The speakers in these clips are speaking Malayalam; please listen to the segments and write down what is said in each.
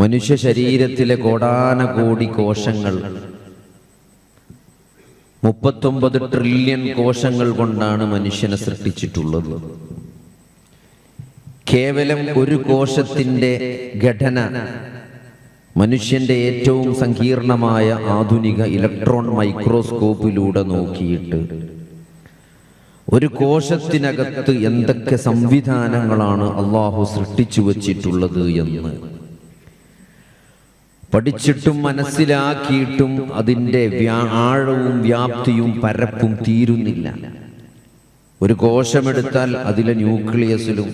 മനുഷ്യ ശരീരത്തിലെ കോടാനകോടി കോശങ്ങൾ 39 ട്രില്യൺ കോശങ്ങൾ കൊണ്ടാണ് മനുഷ്യനെ സൃഷ്ടിച്ചിട്ടുള്ളത്. കേവലം ഒരു കോശത്തിന്റെ ഘടന മനുഷ്യന്റെ ഏറ്റവും സങ്കീർണമായ ആധുനിക ഇലക്ട്രോൺ മൈക്രോസ്കോപ്പിലൂടെ നോക്കിയിട്ട് ഒരു കോശത്തിനകത്ത് എന്തൊക്കെ സംവിധാനങ്ങളാണ് അള്ളാഹു സൃഷ്ടിച്ചു വച്ചിട്ടുള്ളത് എന്ന് പഠിച്ചിട്ടും മനസ്സിലാക്കിയിട്ടും അതിൻ്റെ ആഴവും വ്യാപ്തിയും പരപ്പും തീരുന്നില്ല. ഒരു കോശമെടുത്താൽ അതിലെ ന്യൂക്ലിയസിലും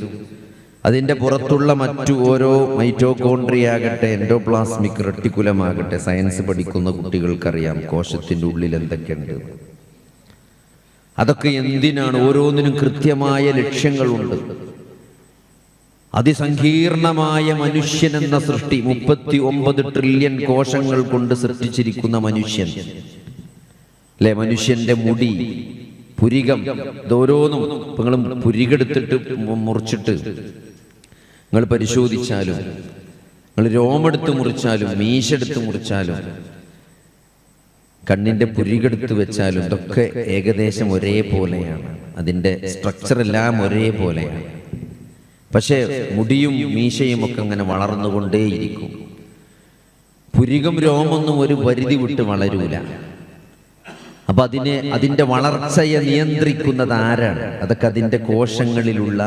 അതിൻ്റെ പുറത്തുള്ള മറ്റു ഓരോ മൈറ്റോകോൺട്രിയാകട്ടെ എൻഡോപ്ലാസ്മിക് റെട്ടിക്കുലമാകട്ടെ, സയൻസ് പഠിക്കുന്ന കുട്ടികൾക്കറിയാം കോശത്തിൻ്റെ ഉള്ളിൽ എന്തൊക്കെയുണ്ട്. അതൊക്കെ എന്തിനാണ്? ഓരോന്നിനും കൃത്യമായ ലക്ഷ്യങ്ങളുണ്ട്. അതിസങ്കീർണമായ മനുഷ്യൻ എന്ന സൃഷ്ടി, 39 ട്രില്യൺ കോശങ്ങൾ കൊണ്ട് സൃഷ്ടിച്ചിരിക്കുന്ന മനുഷ്യൻ അല്ലെ? മനുഷ്യന്റെ മുടി, പുരികം, ഇതോരോന്നും നിങ്ങൾ പുരികെടുത്തിട്ട് മുറിച്ചിട്ട് നിങ്ങൾ പരിശോധിച്ചാലും, നിങ്ങൾ രോമെടുത്ത് മുറിച്ചാലും, മീശെടുത്ത് മുറിച്ചാലും, കണ്ണിന്റെ പുരികെടുത്ത് വെച്ചാലും ഇതൊക്കെ ഏകദേശം ഒരേപോലെയാണ്. അതിൻ്റെ സ്ട്രക്ചർ എല്ലാം ഒരേപോലെയാണ്. പക്ഷേ മുടിയും മീശയും ഒക്കെ അങ്ങനെ വളർന്നുകൊണ്ടേയിരിക്കും. പുരികം, രോമൊന്നും ഒരു പരിധി വിട്ട് വളരൂല. അപ്പൊ അതിന്റെ വളർച്ചയെ നിയന്ത്രിക്കുന്നത് ആരാണ്? അതൊക്കെ അതിന്റെ കോശങ്ങളിലുള്ള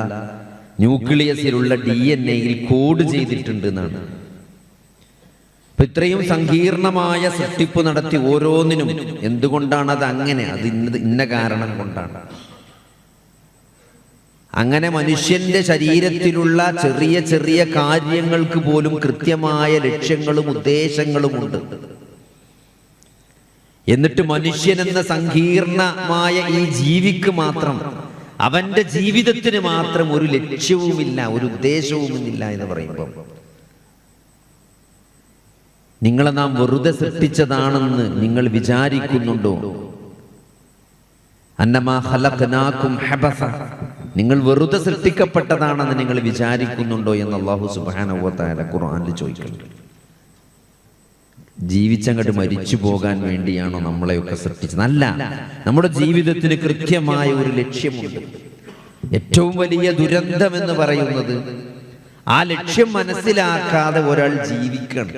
ന്യൂക്ലിയസിലുള്ള DNA-യിൽ കോഡ് ചെയ്തിട്ടുണ്ട് എന്നാണ്. അപ്പൊ ഇത്രയും സങ്കീർണമായ സൃഷ്ടിപ്പ് നടത്തി ഓരോന്നിനും എന്തുകൊണ്ടാണ് അത് അങ്ങനെ? അത് ഇന്ന കാരണം കൊണ്ടാണ്. അങ്ങനെ മനുഷ്യന്റെ ശരീരത്തിലുള്ള ചെറിയ ചെറിയ കാര്യങ്ങൾക്ക് പോലും കൃത്യമായ ലക്ഷ്യങ്ങളും ഉദ്ദേശങ്ങളുമുണ്ട്. എന്നിട്ട് മനുഷ്യൻ എന്ന സങ്കീർണമായ ഈ ജീവിക്ക് മാത്രം, അവന്റെ ജീവിതത്തിന് മാത്രം ഒരു ലക്ഷ്യവുമില്ല, ഒരു ഉദ്ദേശവുമില്ല എന്ന് പറയുമ്പോൾ നിങ്ങളെ നാം വെറുതെ സൃഷ്ടിച്ചതാണെന്ന് നിങ്ങൾ വിചാരിക്കുന്നുണ്ടോ? അന്നമാ ഖലഖനാകും ഹബസ, നിങ്ങൾ വെറുതെ സൃഷ്ടിക്കപ്പെട്ടതാണെന്ന് നിങ്ങൾ വിചാരിക്കുന്നുണ്ടോ എന്ന് അല്ലാഹു സുബ്ഹാനഹു വ തആല ഖുർആനിൽ ചോദിക്കുന്നുണ്ട്. ജീവിച്ചങ്ങോട്ട് മരിച്ചു പോകാൻ വേണ്ടിയാണോ നമ്മളെയൊക്കെ സൃഷ്ടിച്ചത്? അല്ല, നമ്മുടെ ജീവിതത്തിന് കൃത്യമായ ഒരു ലക്ഷ്യമുണ്ട്. ഏറ്റവും വലിയ ദുരന്തം എന്ന് പറയുന്നത് ആ ലക്ഷ്യം മനസ്സിലാക്കാതെ ഒരാൾ ജീവിക്കണം.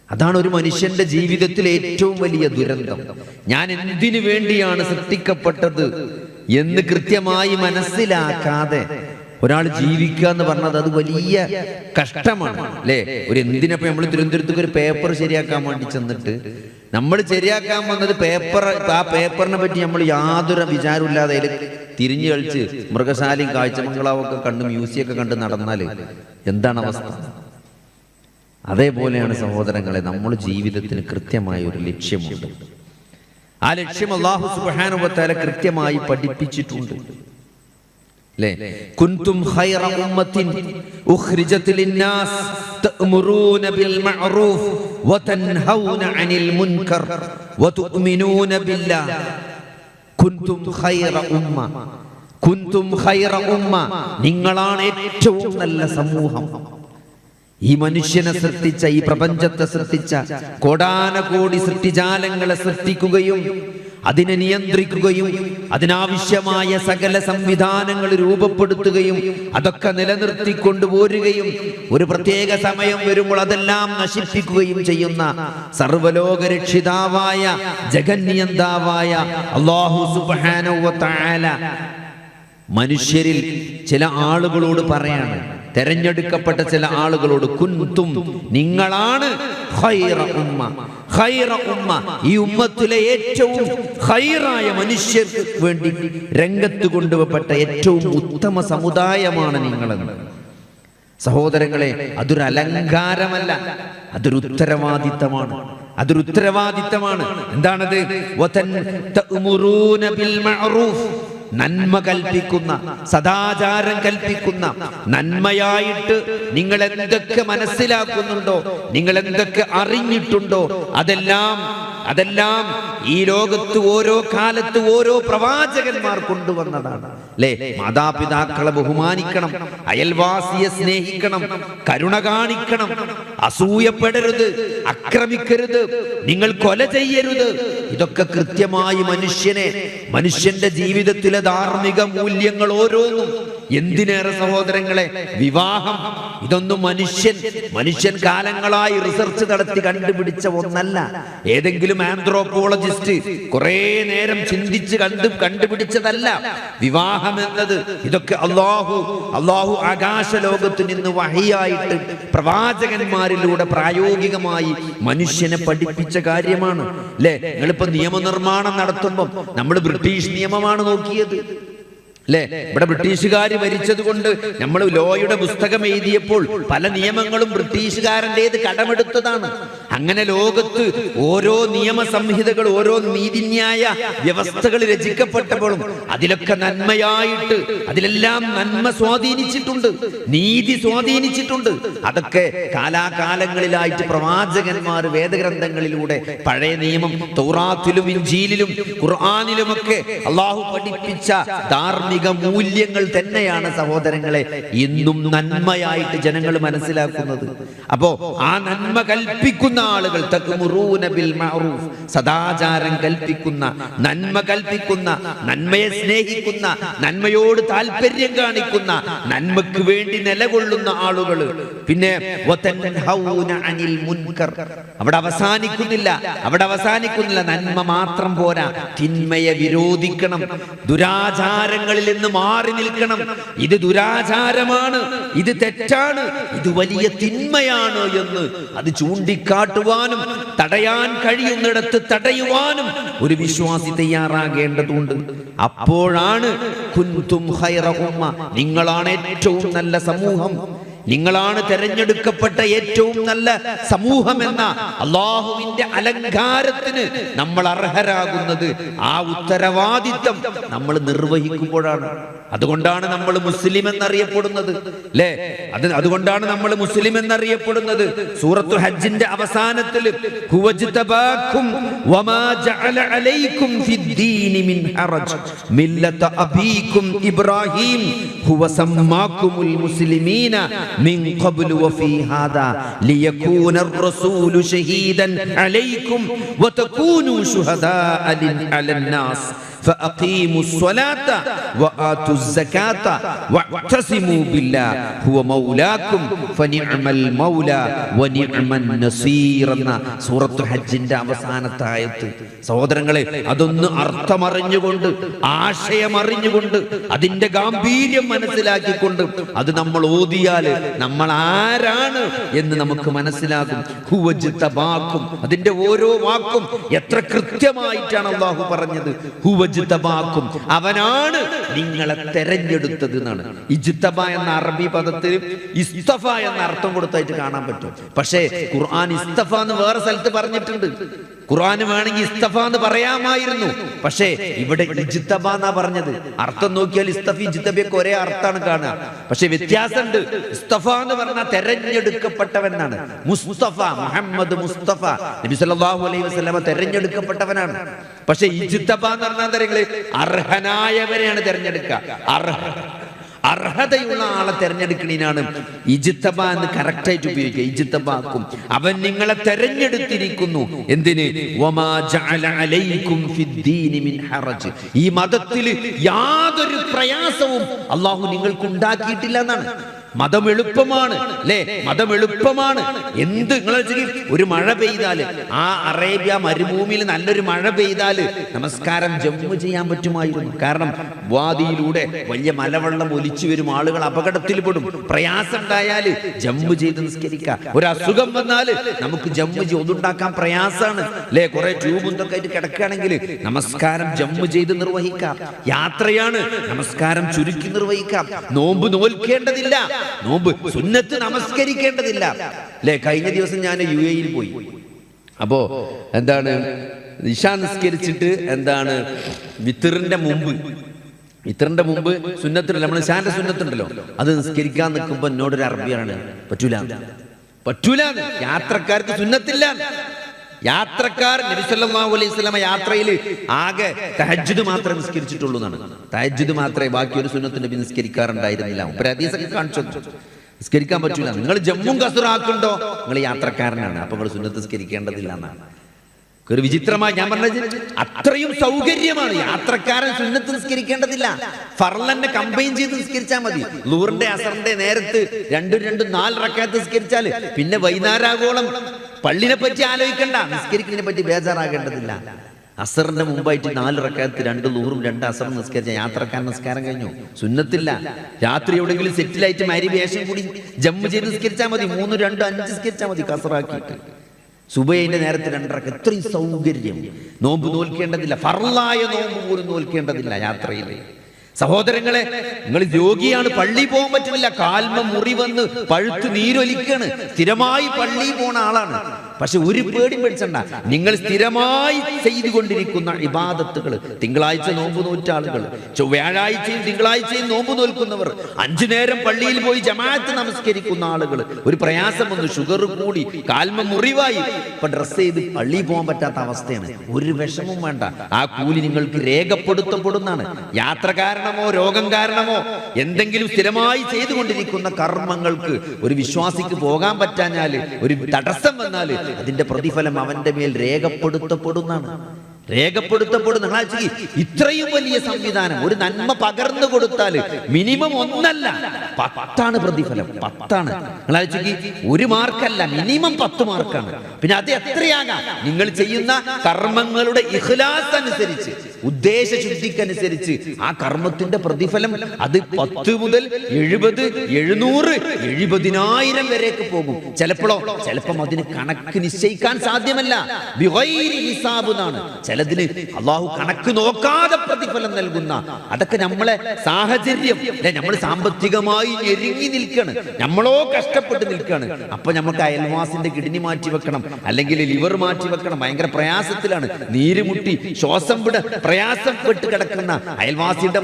അതാണ് ഒരു മനുഷ്യന്റെ ജീവിതത്തിലെ ഏറ്റവും വലിയ ദുരന്തം. ഞാൻ എന്തിനു വേണ്ടിയാണ് സൃഷ്ടിക്കപ്പെട്ടത് എന്ന് കൃത്യമായി മനസ്സിലാക്കാതെ ഒരാൾ ജീവിക്കുക എന്ന് പറഞ്ഞത് അത് വലിയ കഷ്ടമാണ്, അല്ലേ? ഒരു എന്തിനപ്പോ നമ്മൾ തിരുവനന്തപുരത്തേക്ക് ഒരു പേപ്പർ ശരിയാക്കാൻ വേണ്ടി ചെന്നിട്ട് നമ്മൾ ശരിയാക്കാൻ വന്നത് ആ പേപ്പറിനെ പറ്റി നമ്മൾ യാതൊരു വിചാരമില്ലാതെ അതിൽ തിരിഞ്ഞു കളിച്ച് മൃഗശാലയും കാഴ്ചമംഗളാവൊക്കെ കണ്ട് മ്യൂസിയൊക്കെ കണ്ട് നടന്നാല് എന്താണ് അവസ്ഥ? അതേപോലെയാണ് സഹോദരങ്ങളെ, നമ്മുടെ ജീവിതത്തിന് കൃത്യമായ ഒരു ലക്ഷ്യമുണ്ട്. ആ ലക്ഷ്യം അല്ലാഹു സുബ്ഹാനഹു വ തആല കൃത്യമായി പഠിപ്പിച്ചിട്ടുണ്ട്. കുൻതും ഖൈറ ഉമ്മത്തിൻ ഉഖ്രിജത് ലിന്നാസ് തഅ്മുറൂന ബിൽ മഅറൂഫ് വതൻഹൗന അനിൽ മുൻകർ വതുഅ്മിനൂന ബില്ലാഹ്. കുൻതും ഖൈറ ഉമ്മ, കുൻതും ഖൈറ ഉമ്മ, നിങ്ങളാണ് ഏറ്റവും നല്ല സമൂഹം. ഈ മനുഷ്യനെ സൃഷ്ടിച്ച, ഈ പ്രപഞ്ചത്തെ സൃഷ്ടിച്ച, കോടാനകോടി സൃഷ്ടിജാലങ്ങളെ സൃഷ്ടിക്കുകയും അതിനെ നിയന്ത്രിക്കുകയും അതിനാവശ്യമായ സകല സംവിധാനങ്ങൾ രൂപപ്പെടുത്തുകയും അതൊക്കെ നിലനിർത്തിക്കൊണ്ടുപോരുകയും ഒരു പ്രത്യേക സമയം വരുമ്പോൾ അതെല്ലാം നശിപ്പിക്കുകയും ചെയ്യുന്ന സർവലോക രക്ഷിതാവായ ജഗന്നിയന്താവായ അല്ലാഹു സുബ്ഹാനഹു വ തആല മനുഷ്യരിൽ ചില ആളുകളോട് പറയാണ്, തെരഞ്ഞെടുക്കപ്പെട്ട ചില ആളുകളോട്, കുൻതും, നിങ്ങളാണ് ഖൈറ ഉമ്മ, ഖൈറ ഉമ്മ, ഈ ഉമ്മത്തിലെ ഏറ്റവും ഖൈറായ മനുഷ്യർക്ക് വേണ്ടി രംഗത്ത് കൊണ്ടുവപ്പെട്ട ഏറ്റവും ഉത്തമ സമുദായമാണ് നിങ്ങളെന്ന്. സഹോദരങ്ങളെ, അതൊരു അലങ്കാരമല്ല, അതൊരു ഉത്തരവാദിത്തമാണ്. അതൊരു ഉത്തരവാദിത്തമാണ്. എന്താണത്? തഅ്മുറൂന ബിൽ മഅറൂഫ്, നന്മ കൽപ്പിക്കുന്ന, സദാചാരം കൽപ്പിക്കുന്ന, നന്മയായിട്ട് നിങ്ങൾ എന്തൊക്കെ മനസ്സിലാക്കുന്നുണ്ടോ, നിങ്ങൾ എന്തൊക്കെ അറിഞ്ഞിട്ടുണ്ടോ, അതെല്ലാം ഈ ലോകത്ത് ഓരോ കാലത്ത് ഓരോ പ്രവാചകന്മാർ കൊണ്ടുവന്നതാണ്. അല്ലേ? മാതാപിതാക്കളെ ബഹുമാനിക്കണം, അയൽവാസിയെ സ്നേഹിക്കണം, കരുണ കാണിക്കണം, അസൂയപ്പെടരുത്, ആക്രമിക്കരുത്, നിങ്ങൾ കൊല ചെയ്യരുത്. ഇതൊക്കെ കൃത്യമായി മനുഷ്യന്റെ ജീവിതത്തിലെ ധാർമ്മിക മൂല്യങ്ങൾ ഓരോന്നും. എന്തിനേറെ സഹോദരങ്ങളെ, വിവാഹം ഇതൊന്നും മനുഷ്യൻ കാലങ്ങളായി റിസർച്ച് നടത്തി കണ്ടുപിടിച്ച ഒന്നല്ല. ഏതെങ്കിലും ആന്ത്രോപോളജിസ്റ്റ് കുറെ നേരം ചിന്തിച്ച് കണ്ടുപിടിച്ചതല്ല വിവാഹം എന്നത്. ഇതൊക്കെ അള്ളാഹു ആകാശ ലോകത്ത് നിന്ന് വഹിയായിട്ട് പ്രവാചകന്മാരിലൂടെ പ്രായോഗികമായി മനുഷ്യനെ പഠിപ്പിച്ച കാര്യമാണ്. അല്ലെ? നിങ്ങളിപ്പോ നിയമനിർമ്മാണം നടത്തുമ്പോൾ നമ്മൾ ബ്രിട്ടീഷ് നിയമമാണ് നോക്കിയത്. അല്ലെ? ഇവിടെ ബ്രിട്ടീഷുകാര് ഭരിച്ചത് കൊണ്ട് നമ്മൾ ലോയുടെ പുസ്തകം എഴുതിയപ്പോൾ പല നിയമങ്ങളും ബ്രിട്ടീഷുകാരൻ്റെത് കടമെടുത്തതാണ്. അങ്ങനെ ലോകത്ത് ഓരോ നിയമ സംഹിതകൾ, ഓരോ നീതിന്യായ വ്യവസ്ഥകൾ രചിക്കപ്പെട്ടപ്പോഴും അതിലൊക്കെ നന്മയായിട്ട്, അതിലെല്ലാം നന്മ സ്വാധീനിച്ചിട്ടുണ്ട്, നീതി സ്വാധീനിച്ചിട്ടുണ്ട്. അതൊക്കെ കാലാകാലങ്ങളിലായിട്ട് പ്രവാചകന്മാർ വേദഗ്രന്ഥങ്ങളിലൂടെ, പഴയ നിയമം തൗറാത്തിലും ഇൻജീലിലും ഖുർആനിലുമൊക്കെ അള്ളാഹു പഠിപ്പിച്ച ധാർമ്മിക മൂല്യങ്ങൾ തന്നെയാണ് സഹോദരങ്ങളെ ഇന്നും നന്മയായിട്ട് ജനങ്ങൾ മനസ്സിലാക്കുന്നത്. അപ്പോ ആ നന്മ കൽപ്പിക്കുന്ന ആളുകൾ, തഅ്മുറൂന ബിൽ മഅറൂഫ്, സദാചാരം കൽപ്പിക്കുന്ന, നന്മ കൽപ്പിക്കുന്ന, നന്മയെ സ്നേഹിക്കുന്ന, നന്മയോട് താല്പര്യം കാണിക്കുന്ന, നന്മക്ക് വേണ്ടി നിലകൊള്ളുന്ന ആളുകൾ. പിന്നെ വതൻഹൗന അനിൽ മുൻകർ, അവിടെ അവസാനിക്കുന്നില്ല. നന്മ മാത്രം പോരാ, തിന്മയെ വിരോധിക്കണം, ദുരാചാരങ്ങളിൽ നിന്ന് മാറി നിൽക്കണം. ഇത് ദുരാചാരമാണ്, ഇത് തെറ്റാണ്, ഇത് വലിയ തിന്മയാണ് എന്ന് അത് ചൂണ്ടിക്കാട്ടുവാനും തടയാൻ കഴിയുന്നിടത്ത് തടയുവാനും ഒരു വിശ്വാസി തയ്യാറാകേണ്ടതുണ്ട്. അപ്പോഴാണ് കുൻതും ഖൈറ ഉമ്മ, നിങ്ങളാണ് ഏറ്റവും നല്ല സമൂഹം, നിങ്ങളാണ് തെരഞ്ഞെടുക്കപ്പെട്ട ഏറ്റവും നല്ല സമൂഹം എന്ന അള്ളാഹുവിന്റെ അലങ്കാരത്തിന് നമ്മൾ അർഹരാകുന്നത് ആ ഉത്തരവാദിത്തം നമ്മൾ നിർവഹിക്കുമ്പോഴാണ്. അതുകൊണ്ടാണ് നമ്മൾ മുസ്ലിം എന്നറിയപ്പെടുന്നത്. അല്ലേ? അതുകൊണ്ടാണ് നമ്മൾ മുസ്ലിം എന്നറിയപ്പെടുന്നത്. സൂറത്തുൽ ഹജ്ജിന്റെ അവസാനത്തിൽ ഹുവജ്തബാകും വമാ ജഅല അലൈക്കും ഫിദ്ദീനി മിൻ ഹറജ് മില്ലത അബീകും ഇബ്രാഹിം ഹുവ സമ്മാകുമുൽ മുസ്ലിമീന മിൻ ഖബ്ലു വഫീ ഹാദാ ലിയകൂന അർ-റസൂലു ഷഹീദൻ അലൈക്കും വതകൂനു ശുഹദാ അലന്നാസ് فأقيموا الصلاة وآتوا الزكاة واعتصموا بالله هو مولاكم فنعم المولى ونعم النصير എന്ന സൂറത്ത് ഹജ്ജിന്റെ അവസാനത്തെ ആയത്ത്. സഹോദരങ്ങളെ, അതൊന്ന് അർത്ഥമറിഞ്ഞുകൊണ്ട്, ആശയമറിഞ്ഞുകൊണ്ട്, അതിന്റെ ഗാംഭീര്യം മനസ്സിലാക്കിക്കൊണ്ട് അത് നമ്മൾ ഓതിയാൽ നമ്മൾ ആരാണ് എന്ന് നമുക്ക് മനസ്സിലാകും. ഹുവജ്തബാകും, അതിന്റെ ഓരോ വാക്കും എത്ര കൃത്യമായിട്ടാണ് അല്ലാഹു പറഞ്ഞത്. ഹുവജ്തബാകും, അവനാണ് നിങ്ങളെ തെരഞ്ഞെടുത്തത് എന്നാണ്. ഇജ്തബ എന്ന അറബി പദത്തിന് ഇസ്തഫ എന്ന അർത്ഥം കൊടുത്തായിട്ട് കാണാൻ പറ്റും. പക്ഷേ ഖുർആൻ ഇസ്തഫ എന്ന് വേറെ സ്ഥലത്ത് പറഞ്ഞിട്ടുണ്ട്. ഖുർആൻ വേണമെങ്കിൽ ഇസ്തഫ എന്ന് പറയാമായിരുന്നു, പക്ഷേ ഇവിടെ ഇജ്തബ എന്നാ പറഞ്ഞത്. അർത്ഥം നോക്കിയാൽ ഇസ്തഫ ഇജ്തബയൊക്കെ ഒരേ അർത്ഥമാണ് കാണുക, പക്ഷെ വ്യത്യാസമുണ്ട്. ഇസ്തഫ എന്ന് പറഞ്ഞാൽ തെരഞ്ഞെടുക്കപ്പെട്ടവനാണ്. മുസ്തഫ, മുഹമ്മദ് മുസ്തഫ നബി സല്ലല്ലാഹു അലൈഹി വസല്ലമ തെരഞ്ഞെടുക്കപ്പെട്ടവനാണ്. പക്ഷെ ഇജ്തബ എന്ന് പറഞ്ഞാൽ അർഹനായവരെയാണ് തെരഞ്ഞെടുക്കുക. അർഹതയുള്ള ആളെ തെരഞ്ഞെടുക്കണീനാണ് ഇജ്തബ എന്ന് കറക്റ്റായിട്ട് ഉപയോഗിക്കുക. ഇജ്തബാക്കും, അവൻ നിങ്ങളെ തെരഞ്ഞെടുത്തിരിക്കുന്നു. എന്തിന്? വമാ ജഅല അലൈക്കും ഫിദ്ദീനി മിൻ ഹറജ്, ഈ മതത്തിൽ യാതൊരു പ്രയാസവും അല്ലാഹു നിങ്ങൾക്ക് ഉണ്ടാക്കിയിട്ടില്ല എന്നാണ്. മതം എളുപ്പമാണ്, അല്ലേ? മതം എളുപ്പമാണ്. എന്ത് നിങ്ങൾ ഒരു മഴ പെയ്താല്, ആ അറേബ്യ മരുഭൂമിയിൽ നല്ലൊരു മഴ പെയ്താല് നമസ്കാരം ജമ്മു ചെയ്യാൻ പറ്റുമായിരുന്നു. കാരണം വാദിയിലൂടെ വലിയ മലവെള്ളം ഒലിച്ചു വരും, ആളുകൾ അപകടത്തിൽ പെടും. പ്രയാസം ഉണ്ടായാല് ജമ്മു ചെയ്ത് നിസ്കരിക്കാം. ഒരു അസുഖം വന്നാല് നമുക്ക് ജമ്മു ഒതുണ്ടാക്കാൻ പ്രയാസാണ്, അല്ലെ? കുറെ ട്യൂബ് എന്തൊക്കെ ആയിട്ട് കിടക്കുകയാണെങ്കിൽ നമസ്കാരം ജമ്മു ചെയ്ത് നിർവഹിക്കാം. യാത്രയാണ്, നമസ്കാരം ചുരുക്കി നിർവഹിക്കാം. നോമ്പ് നോൽക്കേണ്ടതില്ല, നോമ്പ് സുന്നത്ത് നമസ്കരിക്കേണ്ടതില്ല, അല്ലെ? കഴിഞ്ഞ ദിവസം ഞാൻ UAE പോയി. അപ്പോ എന്താണ്, ഇശാ നിസ്കരിച്ചിട്ട് എന്താണ് വിത്തറിന്റെ മുമ്പ് ഇത്രന്റെ മുമ്പ് സുന്നത്തുണ്ടല്ലോ, നമ്മൾ ശാന്റെ സുന്നത്തുണ്ടല്ലോ, അത് നിസ്കരിക്കാൻ നിൽക്കുമ്പോ എന്നോടൊരു അറബിയാണ് പറ്റൂല പറ്റൂല, യാത്രക്കാർക്ക് സുന്നത്തില്ല. യാത്രക്കാർ നബി സല്ലല്ലാഹു അലൈഹി വസല്ലം യാത്രയിൽ ആകെ തഹജ്ജുദ് മാത്രമേ നിസ്കരിച്ചിട്ടുള്ളൂ എന്നാണ്. തഹജ്ജുദ് മാത്രമേ, ബാക്കി ഒരു സുന്നത്ത് നബി നിസ്കരിക്കാറുണ്ടായിരുന്നില്ല. ഒരു ഹദീസൊക്കെ കാണിച്ചു, നിസ്കരിക്കാൻ പറ്റൂല. നിങ്ങൾ ജമ്മും കസറാക്കുണ്ടോ, നിങ്ങൾ യാത്രക്കാരനാണ്, അപ്പൊ നിങ്ങൾ സുന്നത്ത് നിസ്കരിക്കേണ്ടതില്ല എന്നാണ്. ഒരു വിചിത്രമായി ഞാൻ പറഞ്ഞത്, അത്രയും സൗകര്യമാണ്. യാത്രക്കാരൻ സുന്നത്ത് നിസ്കരിക്കേണ്ടതില്ല, ഫർളന്നെ കമ്പൈൻ ചെയ്ത് നിസ്കരിച്ചാൽ മതി. ളുഹറിന്റെ അസറിന്റെ നേരത്ത് 2-4 റക്അത്ത് നിസ്കരിച്ചാൽ പിന്നെ വൈകുന്നേരാഗോളം പള്ളിനെ പറ്റി ആലോചിക്കണ്ട, നിസ്കരിക്കുന്നതിനെ പറ്റി ബേജാറാകേണ്ടതില്ല. അസറിന്റെ മുമ്പായിട്ട് 4 റക്അത്ത് 2 ളുഹറും 2 അസറും നിസ്കരിച്ച യാത്രക്കാരൻ നിസ്കാരം കഴിഞ്ഞു, സുന്നത്തില്ല. രാത്രി എവിടെയെങ്കിലും സെറ്റിലായിട്ട് മഗ്‌രിബ് ഏശയും കൂടി ജമ്മു ചെയ്ത് നിസ്കരിച്ചാൽ മതി, 3, 2, 5 നിസ്കരിച്ചാൽ മതി കസറാക്കിയിട്ട്. സുബൈന്റെ നേരത്തെ 2 റക്അത്ത്, എത്രയും സൗകര്യം. നോമ്പ് നോൽക്കേണ്ടതില്ല, ഫർളായ നോമ്പ് പോലും നോൽക്കേണ്ടതില്ല യാത്രയിൽ. സഹോദരങ്ങളെ, നിങ്ങൾ രോഗിയാണ്, പള്ളി പോകാൻ പറ്റുന്നില്ല, കാൽമ മുറി വന്ന് പഴുത്ത് നീരൊലിക്കാണ്, സ്ഥിരമായി പള്ളി പോണ ആളാണ്. പക്ഷെ ഒരു പേടി പേടിച്ചണ്ട, നിങ്ങൾ സ്ഥിരമായി ചെയ്തുകൊണ്ടിരിക്കുന്ന ഇബാദത്തുകൾ, തിങ്കളാഴ്ച നോമ്പ് നോറ്റ ആളുകൾ, വ്യാഴാഴ്ചയും തിങ്കളാഴ്ചയും നോമ്പ് നോൽക്കുന്നവർ, 5 നേരം പള്ളിയിൽ പോയി ജമാഅത്ത് നമസ്കരിക്കുന്ന ആളുകൾ, ഒരു പ്രയാസം വന്നു, ഷുഗർ കൂടി, കാൽമ മുറിവായി, ഇപ്പൊ ഡ്രസ് ചെയ്ത് പള്ളിയിൽ പോകാൻ പറ്റാത്ത അവസ്ഥയാണ്. ഒരു വിഷമവും വേണ്ട, ആ കൂലി നിങ്ങൾക്ക് രേഖപ്പെടുത്തപ്പെടുന്നതാണ്. യാത്രക്കാരനമോ രോഗം കാരണമോ എന്തെങ്കിലും സ്ഥിരമായി ചെയ്തുകൊണ്ടിരിക്കുന്ന കർമ്മങ്ങൾക്ക് ഒരു വിശ്വാസിക്ക് പോകാൻ പറ്റാഞ്ഞാല്, ഒരു തടസ്സം വന്നാല്, അതിന്റെ പ്രതിഫലം അവന്റെ മേൽ രേഖപ്പെടുത്തപ്പെടുന്നതാണ്. രേഖപ്പെടുത്തപ്പെടുന്ന ഇത്രയും വലിയ സംവിധാനം, ഒരു നന്മ പകർന്നു കൊടുത്താൽ മിനിമം 1 അല്ല 10 പ്രതിഫലം, 10. ഒരു മാർക്കല്ല, മിനിമം 10 മാർക്കാണ്. പിന്നെ അത് എത്രയാകാം, നിങ്ങൾ ചെയ്യുന്ന കർമ്മങ്ങളുടെ ഇഖ്ലാസ് അനുസരിച്ച്, ഉദ്ദേശ ശുദ്ധിക്കനുസരിച്ച് ആ കർമ്മത്തിന്റെ പ്രതിഫലം അത് 10 മുതൽ 70, 700, 70,000 വരേക്ക് പോകും. ചിലപ്പം അതിന് കണക്ക് നിശ്ചയിക്കാൻ സാധ്യമല്ല. ബിഗൈരി ഹിസാബ് എന്നാണ്. ചിലതിന് അള്ളാഹു കണക്ക് നോക്കാതെ പ്രതിഫലം നൽകുന്ന, അതൊക്കെ നമ്മളെ സാഹചര്യം, നമ്മൾ സാമ്പത്തികമായി ഞെരുങ്ങി നിൽക്കാണ്, നമ്മളോ കഷ്ടപ്പെട്ട് നിൽക്കാണ്. അപ്പൊ നമുക്ക് അയൽവാസിന്റെ കിഡ്നി മാറ്റി വെക്കണം, അല്ലെങ്കിൽ ലിവർ മാറ്റി വെക്കണം, ഭയങ്കര പ്രയാസത്തിലാണ്, നീരുമുട്ടി ശ്വാസം വിട പ്രയാസപ്പെട്ട് കിടക്കുന്ന അയൽവാസിയുടെ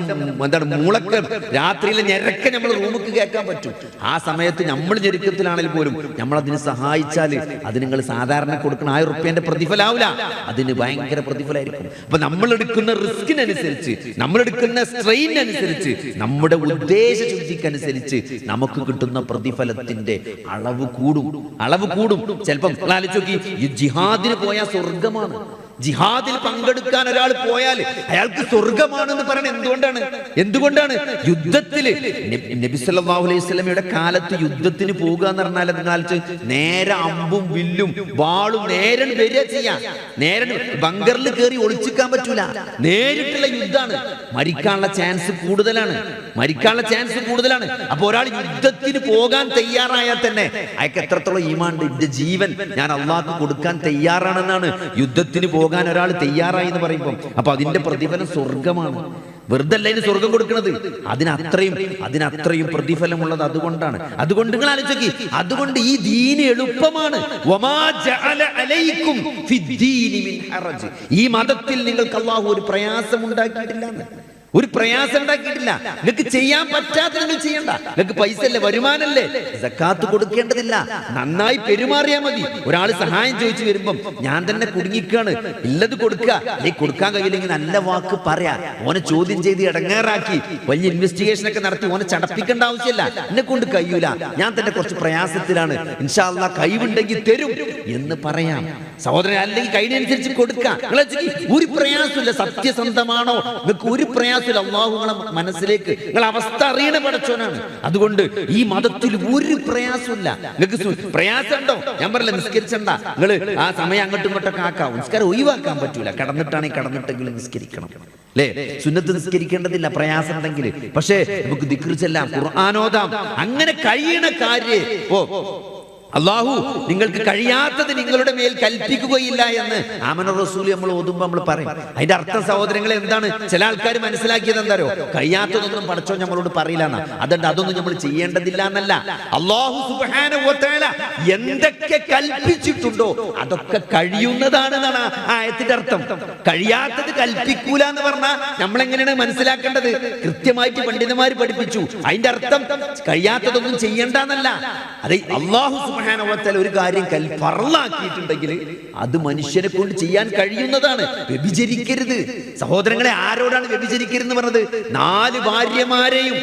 മൂളക്ക് രാത്രിയിലെ ഞെരക്ക നമ്മൾ റൂമിക്ക് കേൾക്കാൻ പറ്റും. ആ സമയത്ത് നമ്മൾ ഞെരുക്കത്തിലാണെങ്കിൽ പോലും നമ്മൾ അതിന് സഹായിച്ചാൽ അത് നിങ്ങൾ സാധാരണ കൊടുക്കുന്ന 1000 റുപ്യന്റെ പ്രതിഫലാവില്ല, അതിന് ഭയങ്കര പ്രതിഫലമായിരിക്കും. അപ്പൊ നമ്മൾ എടുക്കുന്ന റിസ്കിനനുസരിച്ച്, നമ്മൾ എടുക്കുന്ന സ്ട്രെയിനനുസരിച്ച്, നമ്മുടെ ഉദ്ദേശ ശുദ്ധിക്കനുസരിച്ച് നമുക്ക് കിട്ടുന്ന പ്രതിഫലത്തിന്റെ അളവ് കൂടും. ചിലപ്പം ആലോചിച്ച് നോക്കി, ഈ ജിഹാദിന് പോയാൽ സ്വർഗമാണ്. ജിഹാദിൽ പങ്കെടുക്കാൻ ഒരാൾ പോയാൽ അയാൾക്ക് സ്വർഗമാണെന്ന് പറയുന്നത് എന്തുകൊണ്ടാണ്? യുദ്ധത്തില് നബി സല്ലല്ലാഹു അലൈഹി വസല്ലമയുടെ കാലത്ത് യുദ്ധത്തിന് പോകുക എന്ന് പറഞ്ഞാൽ നിങ്ങൾ നേരെ അമ്പും വില്ലും വാളും നേരെ വരിക ചെയ്യാം. നേരെ ബങ്കറിൽ കയറി ഒളിച്ചിക്കാൻ പറ്റൂല, നേരിട്ടുള്ള യുദ്ധമാണ്. മരിക്കാനുള്ള ചാൻസ് കൂടുതലാണ്. അപ്പൊ ഒരാൾ യുദ്ധത്തിന് പോകാൻ തയ്യാറായാൽ തന്നെ അയാൾക്ക് എത്രത്തോളം ഈമാനുണ്ട്, എന്റെ ജീവൻ ഞാൻ അള്ളാഹ്ക്ക് കൊടുക്കാൻ തയ്യാറാണെന്നാണ്. യുദ്ധത്തിന് പോകാൻ ഒരാൾ തയ്യാറായി എന്ന് പറയുമ്പോൾ അപ്പൊ അതിന്റെ പ്രതിഫലം സ്വർഗമാണ്. വെറുതെ അല്ല ഇതിന് സ്വർഗം കൊടുക്കുന്നത്, അതിനത്രയും പ്രതിഫലമുള്ളത്. അതുകൊണ്ട് നിങ്ങൾ ആലോചിക്കി, അതുകൊണ്ട് ഈ ദീന് എളുപ്പമാണ്. ഈ മതത്തിൽ നിങ്ങൾക്ക് അല്ലാഹു ഒരു പ്രയാസം ഉണ്ടാക്കിയിട്ടില്ല. നിങ്ങൾക്ക് ചെയ്യാൻ പറ്റാത്ത നിങ്ങൾ ചെയ്യണ്ട. നിങ്ങൾക്ക് പൈസ അല്ലേ, വരുമാനല്ലേ, സക്കാത്ത് കൊടുക്കേണ്ടതില്ല. നന്നായി പെരുമാറിയാൽ മതി. ഒരാൾ സഹായം ചോദിച്ചു വരുമ്പം ഞാൻ തന്നെ കുടുങ്ങിക്കാണ്, ഇല്ലത് കൊടുക്കുക. കൊടുക്കാൻ കഴിയില്ലെങ്കിൽ നല്ല വാക്ക് പറയാ. ഓനെ ചോദ്യം ചെയ്ത് ഇടങ്ങേറാക്കി വലിയ ഇൻവെസ്റ്റിഗേഷൻ ഒക്കെ നടത്തി ഓനെ ചടപ്പിക്കേണ്ട ആവശ്യമില്ല. എന്നെ കൊണ്ട് കഴിയൂല, ഞാൻ തന്നെ കുറച്ച് പ്രയാസത്തിലാണ്, ഇൻഷാ അല്ലാഹ് കഴിവുണ്ടെങ്കിൽ തരും എന്ന് പറയാം. സഹോദരൻ, അല്ലെങ്കിൽ കഴിവിനനുസരിച്ച് കൊടുക്കാം. ഒരു പ്രയാസമില്ല. സത്യസന്ധമാണോ, നിങ്ങൾക്ക് ഒരു പ്രയാസം അല്ലാഹു നിങ്ങളെ മനസ്സിലേക്ക്, നിങ്ങളെ അവസ്ഥ അറിയണ പടച്ചോനാണ്. അതുകൊണ്ട് ഈ മതത്തിൽ ഒരു പ്രയാസമില്ല. നിങ്ങൾക്ക് പ്രയാസം ഉണ്ടോ, ഞാൻ പറയില്ല നിസ്കരിച്ചണ്ട, നിങ്ങൾ ആ സമയം അങ്ങോട്ടും ഇങ്ങോട്ടൊക്കെ ആക്കാം. നിസ്കാരം ഒഴിവാക്കാൻ പറ്റൂല. കടന്നിട്ടെങ്കിലും നിസ്കരിക്കണം, അല്ലേ? സുന്നത്ത് നിസ്കരിക്കേണ്ടതില്ല പ്രയാസം ഉണ്ടെങ്കിൽ. പക്ഷേ നമുക്ക് ദിക്ർ ചെല്ലാം, ഖുർആൻ ഓതാം, അങ്ങനെ കഴിയണ കാര്യം അള്ളാഹു നിങ്ങൾക്ക് കഴിയാത്തത് നിങ്ങളുടെ മേൽ കൽപ്പിക്കുകയില്ല എന്ന് ആമന റസൂൽ നമ്മൾ ഓതുമ്പോൾ നമ്മൾ പറയും. അതിന്റെ അർത്ഥം സഹോദരങ്ങളെ എന്താണ്? ചില ആൾക്കാർ മനസ്സിലാക്കിയത് എന്താരോ, കഴിയാത്തതൊന്നും പടച്ചോൻ നമ്മളോട് പറയില്ല എന്നാ. അതുകൊണ്ട് അതൊന്നും നമ്മൾ ചെയ്യേണ്ടതില്ല എന്നല്ല. അള്ളാഹു സുബ്ഹാനഹു വ തആല എന്തൊക്കെ കൽപ്പിച്ചിട്ടുണ്ടോ അതൊക്കെ കഴിയുന്നതാണെന്നാണ് ആ ആയത്തിന്റെ അർത്ഥം. കഴിയാത്തത് കൽപ്പിക്കൂല എന്ന് പറഞ്ഞാൽ നമ്മൾ എങ്ങനെയാണ് മനസ്സിലാക്കേണ്ടത്? കൃത്യമായിട്ട് പണ്ഡിതന്മാർ പഠിപ്പിച്ചു. അതിന്റെ അർത്ഥം കഴിയാത്തതൊന്നും ചെയ്യണ്ടെന്നല്ല. അതെ, അള്ളാഹു സുബ്ഹാനഹു വ തആല ഒരു കാര്യം ഫർളാക്കിയിട്ടുണ്ടെങ്കിൽ അത് മനുഷ്യനെ കൊണ്ട് ചെയ്യാൻ കഴിയുന്നതാണ്. വ്യഭിചരിക്കരുത്. സഹോദരങ്ങളെ, ആരോടാണ് വ്യഭിചരിക്കരുതെന്ന് പറഞ്ഞത്? 4 ഭാര്യമാരെയും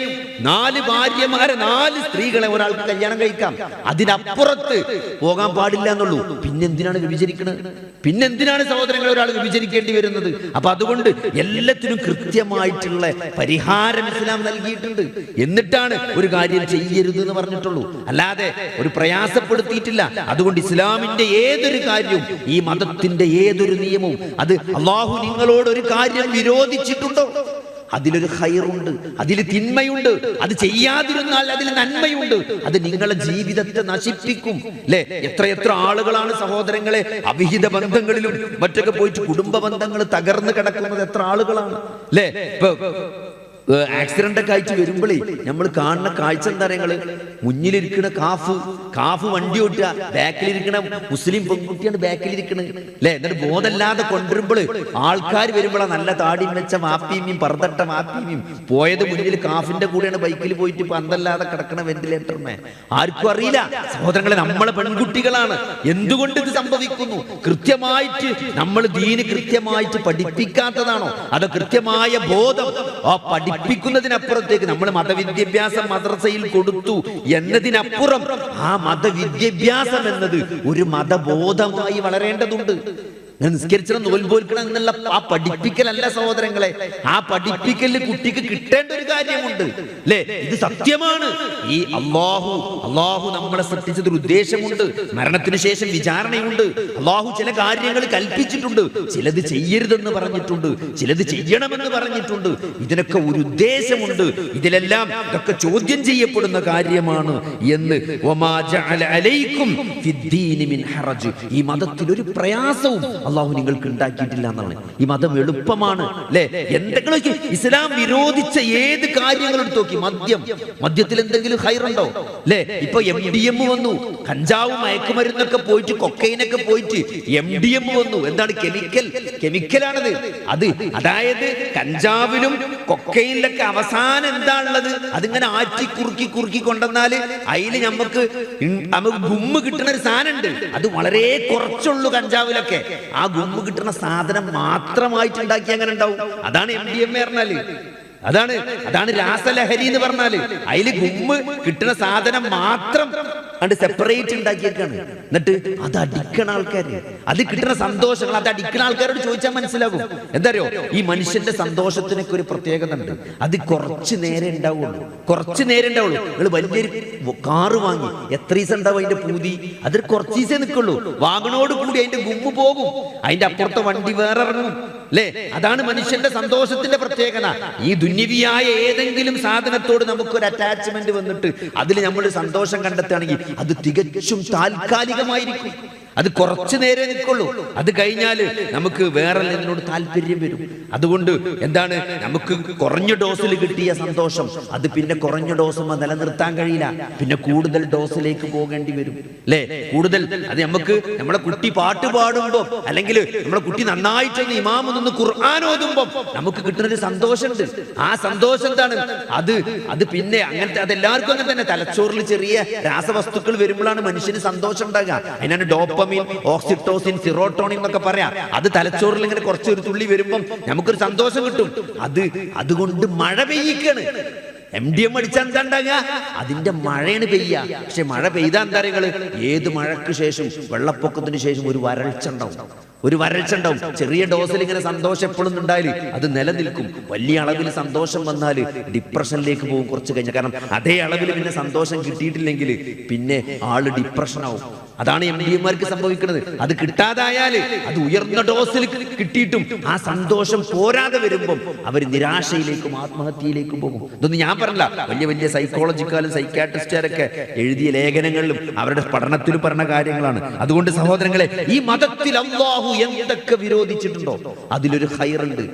4 സ്ത്രീകളെ ഒരാൾക്ക് കല്യാണം കഴിക്കാം. അതിനപ്പുറത്ത് പോകാൻ പാടില്ല എന്നുള്ളൂ. പിന്നെന്തിനാണ് വ്യഭിചരിക്കുന്നത്? പിന്നെന്തിനാണ് സഹോദരങ്ങളെ ഒരാൾ വ്യഭിചരിക്കേണ്ടി വരുന്നത്? അപ്പൊ അതുകൊണ്ട് എല്ലാത്തിനും കൃത്യമായിട്ടുള്ള പരിഹാരം ഇസ്ലാം നൽകിയിട്ടുണ്ട്. എന്നിട്ടാണ് ഒരു കാര്യം ചെയ്യരുത് എന്ന് പറഞ്ഞിട്ടുള്ളൂ, അല്ലാതെ ഒരു പ്രയാസപ്പെടുത്തിയിട്ടില്ല. അതുകൊണ്ട് ഇസ്ലാമിന്റെ ഏതൊരു കാര്യവും, ഈ മതത്തിന്റെ ഏതൊരു നിയമവും, അത് അള്ളാഹു നിങ്ങളോട് ഒരു കാര്യം വിരോധിച്ചിട്ടുണ്ടോ അതിലൊരു ഖൈറുണ്ട്, അതിൽ തിന്മയുണ്ട്. അത് ചെയ്യാതിരുന്നാൽ അതിൽ നന്മയുണ്ട്. അത് നിങ്ങളെ ജീവിതത്തെ നശിപ്പിക്കും. അല്ലെ, എത്ര ആളുകളാണ് സഹോദരങ്ങളെ അവിഹിത ബന്ധങ്ങളിലും മറ്റൊക്കെ പോയിട്ട് കുടുംബ ബന്ധങ്ങൾ തകർന്നു കിടക്കുന്നത്? എത്ര ആളുകളാണ് അല്ലെ? ഇപ്പൊ ആക്സിഡന്റ് ഒക്കെ ആയിട്ട് വരുമ്പോഴേ നമ്മൾ കാണുന്ന കാഴ്ച എന്താ പറയുക? മുന്നിലിരിക്കുന്ന കാഫ് വണ്ടി ഓട്ടുക, ബാക്കിലിരിക്കണ മുസ്ലിം പെൺകുട്ടിയാണ് ബാക്കിലിരിക്കണത് അല്ലെ. എന്നിട്ട് ബോധമല്ലാതെ കൊണ്ടുവരുമ്പോൾ ആൾക്കാർ വരുമ്പോഴാണ് നല്ല താടിയും വെച്ച മാപ്പിയും പറതട്ട മാപ്പിയും പോയത് മുന്നിൽ കാഫിന്റെ കൂടെയാണ് ബൈക്കിൽ പോയിട്ട് പന്തല്ലാതെ കിടക്കണ വെന്റിലേറ്ററിനെ. ആർക്കും അറിയില്ല സഹോദരങ്ങളെ, നമ്മളെ പെൺകുട്ടികളാണ്. എന്തുകൊണ്ട് ഇത് സംഭവിക്കുന്നു? കൃത്യമായിട്ട് നമ്മൾ ദീന് കൃത്യമായിട്ട് പഠിപ്പിക്കാത്തതാണോ? അതോ കൃത്യമായ ബോധം പഠിപ്പിക്കുന്നതിനപ്പുറത്തേക്ക് നമ്മൾ മതവിദ്യാഭ്യാസം മദ്രസയിൽ കൊടുത്തു എന്നതിനപ്പുറം ആ മതവിദ്യാഭ്യാസം എന്നത് ഒരു മതബോധമായി വളരേണ്ടതുണ്ട്. നിസ്കരിക്കണം, നോൽപോൽക്കണം എന്നുള്ള ആ പഠിപ്പിക്കലല്ല സഹോദരങ്ങളെ. ആ പഠിപ്പിക്കലിൽ കുട്ടിക്ക് കിട്ടേണ്ട ഒരു കാര്യമുണ്ട് അല്ലെ. ഇത് സത്യമാണ്. ഈ അള്ളാഹു നമ്മളെ സൃഷ്ടിച്ചത് ഒരു ഉദ്ദേശമുണ്ട്. മരണത്തിന് ശേഷം വിചാരണയുണ്ട്. അള്ളാഹു ചില കാര്യങ്ങൾ കൽപ്പിച്ചിട്ടുണ്ട്, ചിലത് ചെയ്യരുതെന്ന് പറഞ്ഞിട്ടുണ്ട്, ചിലത് ചെയ്യണമെന്ന് പറഞ്ഞിട്ടുണ്ട്. ഇതിനൊക്കെ ഒരു ഉദ്ദേശമുണ്ട്. ഇതിലെല്ലാം ഇതൊക്കെ ചോദ്യം ചെയ്യപ്പെടുന്ന കാര്യമാണ് എന്ന്. ഈ മതത്തിൽ ഒരു പ്രയാസവും അള്ളാഹു നിങ്ങൾക്ക് ഉണ്ടാക്കിയിട്ടില്ല എന്നാണ്. ഈ മതം എളുപ്പമാണ് അല്ലെ. എന്തെങ്കിലും ഇസ്ലാം വിരോധിച്ച ഏത് കാര്യങ്ങൾ എടുത്തു നോക്കി, മദ്യത്തിൽ എന്തെങ്കിലും ഹൈറുണ്ടോ അല്ലെ? ഇപ്പൊ MDM വന്നു, കഞ്ചാവ് മയക്കുമരുന്നൊക്കെ പോയിട്ട് കൊക്കൈനൊക്കെ പോയിട്ട് MDM വന്നു. എന്താണ്? കെമിക്കലാണത്. അതായത് കഞ്ചാവിലും കൊക്കൈനിലൊക്കെ അവസാനം എന്താണുള്ളത്? അതിങ്ങനെ ആറ്റി കുറുക്കി കൊണ്ടുവന്നാല് അതിൽ നമുക്ക് ഗുമ്മ് കിട്ടുന്ന ഒരു സാധനം ഉണ്ട്. അത് വളരെ കുറച്ചുള്ളൂ കഞ്ചാവിലൊക്കെ. ആ ഗുമ്മ് കിട്ടുന്ന സാധനം മാത്രമായിട്ട് ഉണ്ടാക്കി അങ്ങനെ ഉണ്ടാവും. അതാണ് MDMA പറഞ്ഞാല്. അതാണ് രാസലഹരി എന്ന് പറഞ്ഞാല്. അതില് ഗുമ്മ് കിട്ടുന്ന സാധനം മാത്രം അത് സെപ്പറേറ്റ് ഉണ്ടാക്കിയേക്കാണ്. എന്നിട്ട് അത് അടിക്കണ ആൾക്കാര്, അത് കിട്ടുന്ന സന്തോഷങ്ങൾ അത് അടിക്കണ ആൾക്കാരോട് ചോദിച്ചാൽ മനസ്സിലാകും. എന്താ അറിയോ? ഈ മനുഷ്യന്റെ സന്തോഷത്തിനൊക്കെ ഒരു പ്രത്യേകത ഉണ്ട്. അത് കുറച്ചു നേരം ഉണ്ടാവുള്ളൂ. നിങ്ങൾ വലിയൊരു കാറ് വാങ്ങി എത്ര ദിവസം ഉണ്ടാവും അതിന്റെ പൂതി? അതിൽ കുറച്ച് ദിവസം നിൽക്കുള്ളൂ. വാങ്ങണോട് കൂടി അതിന്റെ ഗുമ്മ് പോകും. അതിന്റെ അപ്പുറത്തെ വണ്ടി വേറെ ഇറങ്ങും അല്ലേ. അതാണ് മനുഷ്യന്റെ സന്തോഷത്തിന്റെ പ്രത്യേകത. ഈ ദുന്യവിയായ ഏതെങ്കിലും സാധനത്തോട് നമുക്കൊരു അറ്റാച്ച്മെന്റ് വന്നിട്ട് അതിൽ നമ്മൾ സന്തോഷം കണ്ടെത്തുകയാണെങ്കിൽ അത് തികച്ചും താൽക്കാലികമായിരിക്കും. അത് കുറച്ചു നേരെ നിൽക്കുള്ളൂ. അത് കഴിഞ്ഞാൽ നമുക്ക് വേറെ ഇതിനോട് താല്പര്യം വരും. അതുകൊണ്ട് എന്താണ്, നമുക്ക് കുറഞ്ഞ ഡോസിൽ കിട്ടിയ സന്തോഷം അത് പിന്നെ കുറഞ്ഞ ഡോസ് നിലനിർത്താൻ കഴിയില്ല. പിന്നെ കൂടുതൽ ഡോസിലേക്ക് പോകേണ്ടി വരും അല്ലേ. കൂടുതൽ അത് നമുക്ക് നമ്മളെ കുട്ടി പാട്ട് പാടുമ്പോ അല്ലെങ്കിൽ നമ്മളെ കുട്ടി നന്നായിട്ടൊന്ന് ഇമാമ് നിന്ന് ഖുർആൻ ഓതുമ്പോ നമുക്ക് കിട്ടുന്നൊരു സന്തോഷമുണ്ട്. ആ സന്തോഷം എന്താണ്? അത് പിന്നെ അങ്ങനത്തെ അതെല്ലാവർക്കും അങ്ങനെ തന്നെ. തലച്ചോറിൽ ചെറിയ രാസവസ്തുക്കൾ വരുമ്പോഴാണ് മനുഷ്യന് സന്തോഷം ഉണ്ടാകുക. അതിനാണ് ഡോപ്പമീൻ, ഓക്സിറ്റോസിൻ, സിറോട്ടോണിൻ എന്നൊക്കെ പറയാം. അത് തലച്ചോറിൽ ഇങ്ങനെ കുറച്ചൊരു തുള്ളി വരുമ്പം നമുക്കൊരു സന്തോഷം കിട്ടും. അതുകൊണ്ട് മഴ പെയ്യിക്കാണ്. MDM അടിച്ചാൽ എന്താ ഉണ്ടാകുക? അതിന്റെ മഴയാണ് പെയ്യുക. പക്ഷെ മഴ പെയ്താൽ എന്താ പറയുക? ഏത് മഴയ്ക്ക് ശേഷം, വെള്ളപ്പൊക്കത്തിന് ശേഷം ഒരു വരൾച്ച ഉണ്ടാവും. ചെറിയ ഡോസിൽ ഇങ്ങനെ സന്തോഷം എപ്പോഴും ഉണ്ടായാലും അത് നിലനിൽക്കും. വലിയ അളവിൽ സന്തോഷം വന്നാൽ ഡിപ്രഷനിലേക്ക് പോകും കുറച്ച് കഴിഞ്ഞാൽ. കാരണം അതേ അളവിൽ പിന്നെ സന്തോഷം കിട്ടിയിട്ടില്ലെങ്കിൽ പിന്നെ ആള് ഡിപ്രഷൻ ആവും. അതാണ് MD-മാർക്ക് സംഭവിക്കുന്നത്. അത് കിട്ടാതായാൽ, അത് ഉയർന്ന ഡോസിൽ കിട്ടിയിട്ടും ആ സന്തോഷം പോരാതെ വരുമ്പം അവർ നിരാശയിലേക്കും ആത്മഹത്യയിലേക്കും പോകും. ഇതൊന്നും ഞാൻ പറഞ്ഞില്ല, വലിയ വലിയ സൈക്കോളജിക്കാരും സൈക്യാട്രിസ്റ്റുകാരൊക്കെ എഴുതിയ ലേഖനങ്ങളിലും അവരുടെ പഠനത്തിലും പറഞ്ഞ കാര്യങ്ങളാണ്. അതുകൊണ്ട് സഹോദരങ്ങളെ, ഈ മതത്തിൽ അല്ലാഹു എന്തൊക്കെ വിരോധിച്ചിട്ടുണ്ടോ അതിലൊരു ഖൈറുണ്ട്.